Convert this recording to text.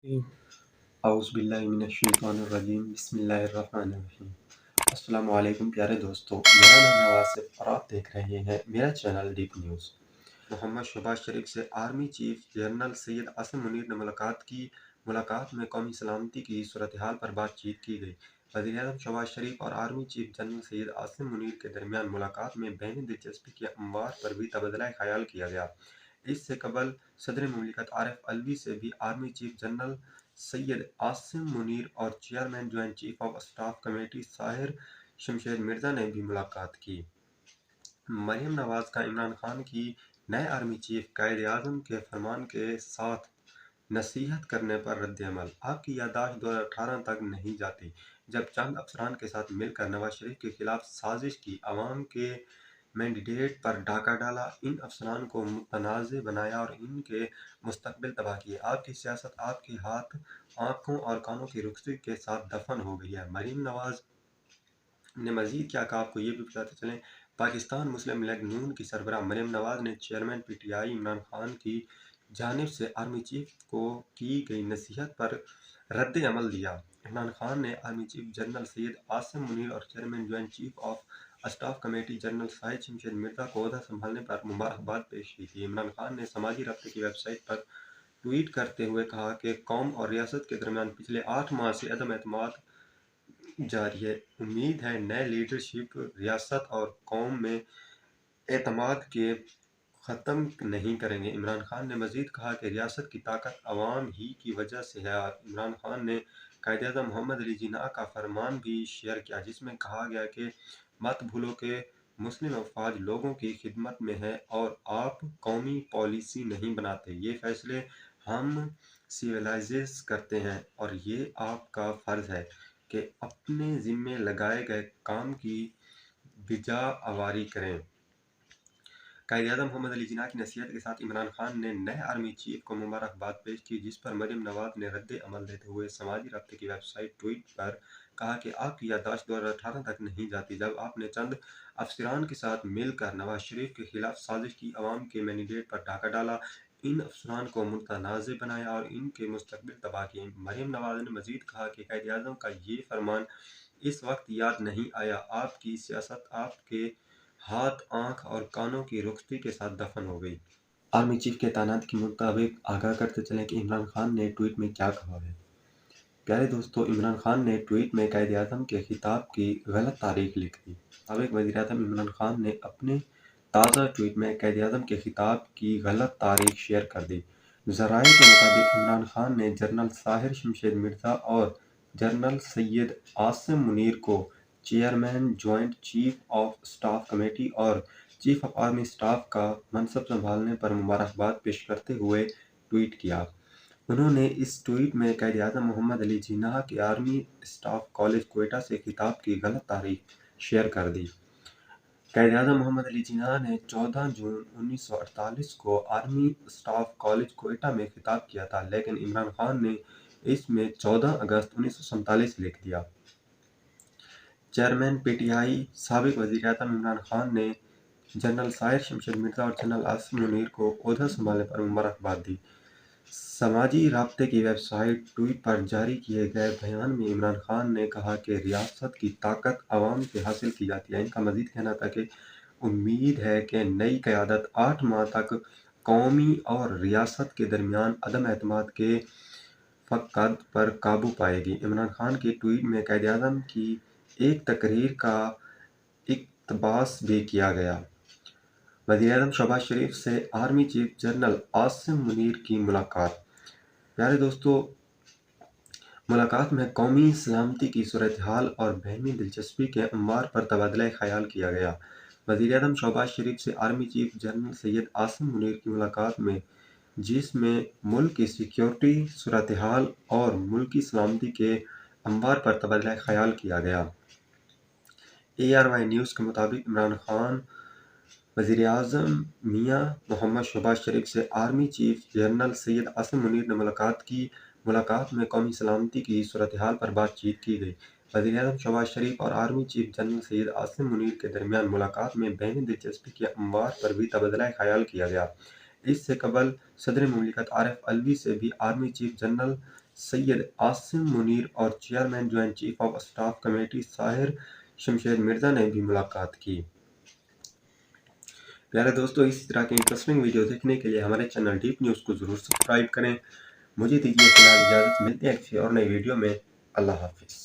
औज़ुबिल्लाहिमिनश्शैतानिर्रजीम बिस्मिल्लाहिर्रहमानिर्रहीम। अस्सलाम वालेकुम प्यारे दोस्तों, मेरा नाम है वासिफ और आप देख रहे हैं मेरा channel deep news. Mohammad Shahbaz Sharif से army chief general Syed Asim Munir ने मुलाकात की। मुलाकात में कौमी सलामती की सूरत-ए-हाल पर बातचीत की गई। वज़ीर-ए-आज़म शहबाज शरीफ और army chief general Syed Asim Munir के दरमियान मुलाकात में बहनी दिलचस्पी के अमवार पर भी तबादला ख्याल किया गया। इससे कबल सदर मुमलिकत आरिफ अलवी से भी army chief general Syed Asim Munir और chairman joint chief of staff committee Sahir Shamsher Mirza ने भी मुलाकात की। मरियम नवाज का इमरान खान की नए आर्मी चीफ कायद-ए-आज़म के फरमान के साथ नसीहत करने पर रद्द-ए-अमल। आपकी याददाश्त 2018 तक नहीं जाती, जब चंद अफसरान के साथ मिलकर नवाज शरीफ के खिलाफ साजिश की, अवाम के मैंडेट पर डाका डाला, इन अफसरान को मुतनाज़ बनाया और इनके मुस्तकबिल तबाह किए। आपकी सियासत आपके हाथ, आंखों और कानों की रुखसती के साथ दफन हो गई है। मरीम नवाज ने मजीद क्या कहा, आपको ये भी बताते चलें। पाकिस्तान मुस्लिम लीग नून की सरबराह मरीम नवाज ने चेयरमैन पीटीआई इमरान खान की जानिब से आर्मी चीफ को की गई नसीहत पर रद्द अमल दिया। इमरान खान ने army chief general Syed Asim Munir और chairman joint chief of staff committee general Sahir Shamsher Mirza को ओहदा संभालने पर मुबारकबाद पेश की थी। इमरान खान ने समाजी राब्ते की वेबसाइट पर ट्वीट करते हुए कहा कि कौम और रियासत के दरमियान पिछले 8 माह से अदम एतमाद जारी है। उम्मीद है नए लीडरशिप रियासत और कौम में एतमाद के ख़त्म नहीं करेंगे। इमरान खान ने मजीद कहा कि रियासत की ताकत अवाम ही की वजह से है। इमरान खान ने कायद-ए-आज़म मोहम्मद अली जिन्ना का फरमान भी शेयर किया, जिसमें कहा गया कि मत भूलो कि मुस्लिम अफवाज लोगों की खिदमत में है और आप कौमी पॉलिसी नहीं बनाते। ये फैसले हम सिविलाइजर्स करते हैं और ये आपका फ़र्ज़ है कि अपने ज़िम्मे लगाए गए काम की बिजा आवारी करें। कायद-ए-आज़म मोहम्मद अली जिन्ना की नसीहत के साथ इमरान खान ने नए आर्मी चीफ को मुबारकबाद पेश की, जिस पर मरियम नवाज ने रद्द-ए-अमल देते हुए समाजी राब्ते की वेबसाइट ट्वीट पर कहा कि आपकी याददाश्त 2018 तक नहीं जाती, जब आपने चंद अफसरान के साथ मिलकर नवाज शरीफ के खिलाफ साजिश की, अवाम के मैंडेट पर डाका डाला, इन अफसरान को मुतनाज़ बनाया और इनके मुस्तकबिल तबाह किए। मरियम नवाज ने मजीद कहा कि कायद-ए-आज़म का ये फरमान इस वक्त याद नहीं आया, आपकी सियासत आपके हाथ, आंख और कानों की रुखसती के साथ दफन हो गई। आर्मी चीफ के तैनात के मुताबिक आगाह करते चलें कि इमरान खान ने ट्वीट में क्या कहा है। प्यारे दोस्तों, इमरान खान ने ट्वीट में कायद-ए-आज़म के खिताब की गलत तारीख लिख दी। साबिक वज़ीर-ए-आज़म इमरान खान ने अपने ताज़ा ट्वीट में कायद-ए-आज़म के खिताब की गलत तारीख शेयर कर दी। ज़राए के मुताबिक इमरान खान ने जनरल साहिर शमशेर मिर्जा और जनरल सैयद आसिम मुनीर को chairman joint chief of staff committee और चीफ ऑफ आर्मी स्टाफ का मनसब संभालने पर मुबारकबाद पेश करते हुए ट्वीट किया। उन्होंने इस ट्वीट में कायद-ए-आज़म मोहम्मद अली जिन्ना के आर्मी स्टाफ कॉलेज क्वेटा से खिताब की गलत तारीख शेयर कर दी। कायद-ए-आज़म मोहम्मद अली जिन्ना ने 14 जून 1948 को आर्मी स्टाफ कॉलेज क्वेटा में खिताब किया था, लेकिन इमरान खान ने इसमें 14 अगस्त 1947 लिख दिया। चेयरमैन पीटीआई साबिक वज़ीर-ए-आज़म इमरान खान ने जनरल साहिर शमशेर मिर्जा और जनरल आसिम मुनीर को ओहदा संभालने पर मुबारकबाद दी। समाजी राब्ते की वेबसाइट ट्वीट पर जारी किए गए बयान में इमरान खान ने कहा कि रियासत की ताकत अवाम से हासिल की जाती है। इनका मजीद कहना था कि उम्मीद है कि नई क़यादत 8 माह तक कौमी और रियासत के दरमियान अदम एतमाद के फ़क़द पर काबू पाएगी। इमरान खान के ट्वीट में कायद-ए-आज़म की एक तकरीर का इक़्तिबास भी किया गया। वज़ीर-ए-आज़म शहबाज शरीफ से army chief general Asim Munir की मुलाकात। प्यारे दोस्तों, मुलाकात में कौमी सलामती की सूरत-ए-हाल और बहमी दिलचस्पी के अमवार पर तबादला ख्याल किया गया। वज़ीर-ए-आज़म शहबाज शरीफ से army chief general Syed Asim Munir की मुलाकात में, जिसमें मुल्क की सिक्योरिटी सूरत-ए-हाल और मुल्की सलामती के अमवार पर तबादला ख्याल किया गया। ARY न्यूज़ के मुताबिक इमरान खान वज़ीर-ए-आज़म मियां मोहम्मद शहबाज शरीफ से army chief general Syed Asim Munir ने मुलाकात की। मुलाकात में कौमी सलामती की सूरत-ए-हाल पर बातचीत की गई। वज़ीर-ए-आज़म शहबाज शरीफ और army chief general Syed Asim Munir के दरमियान मुलाकात में बहनी दिलचस्पी के अमवार पर भी तबादला ख्याल किया गया। इससे कबल सदर मुमलिकत आरिफ अलवी से भी army chief general Syed Asim Munir اور chairman joint chief of staff committee Tahir Shamshed Mirza نے بھی ملاقات کی۔ پیارے دوستو، اسی طرح کے انٹرسٹنگ ویڈیو دیکھنے کے لیے ہمارے چینل ڈیپ نیوز کو ضرور سبسکرائب کریں۔ مجھے دیجیے فی الحال اجازت، ملتے ہیں کسی اور نئی ویڈیو میں۔ اللہ حافظ۔